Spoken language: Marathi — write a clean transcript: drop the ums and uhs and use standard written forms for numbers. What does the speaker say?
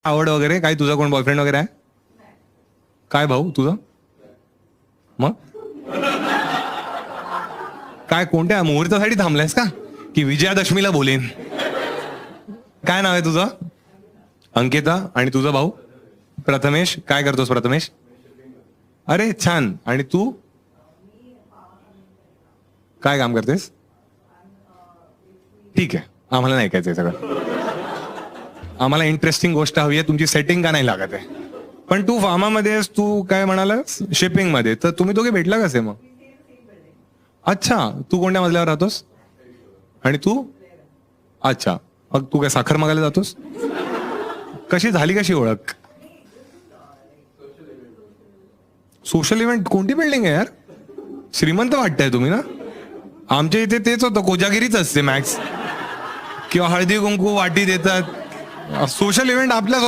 आवड वगैरे काय? तुझा कोण बॉयफ्रेंड वगैरे आहे? काय भाऊ तुझं? मग काय कोणत्या मुहूर्तासाठी थांबलायस का की विजयादशमीला बोलेन? काय नाव आहे तुझं? अंकिता. आणि तुझा भाऊ प्रथमेश. काय करतोस प्रथमेश? अरे छान. आणि तू काय काम करतेस? ठीक आहे, आम्हाला नाही ऐकायचंय सगळं. आम्हाला इंटरेस्टिंग गोष्ट हवी आहे. तुमची सेटिंग का नाही लागत आहे? पण तू फार्मामध्ये आहेस, तू काय म्हणालास शिपिंग मध्ये, तर तुम्ही दोघे भेटला कसे मग? अच्छा, तू कोणत्या मजल्यावर राहतोस? आणि तू? अच्छा, मग तू काय साखर मागायला जातोस? कशी झाली कशी ओळख? Social event? कोणती बिल्डिंग आहे यार? श्रीमंत वाटताय तुम्ही ना? आमच्या इथे तेच होतं, कोजागिरीच असते मॅक्स, किंवा हळदी कुंकू वाटी देतात. सोशल इव्हेंट आपल्या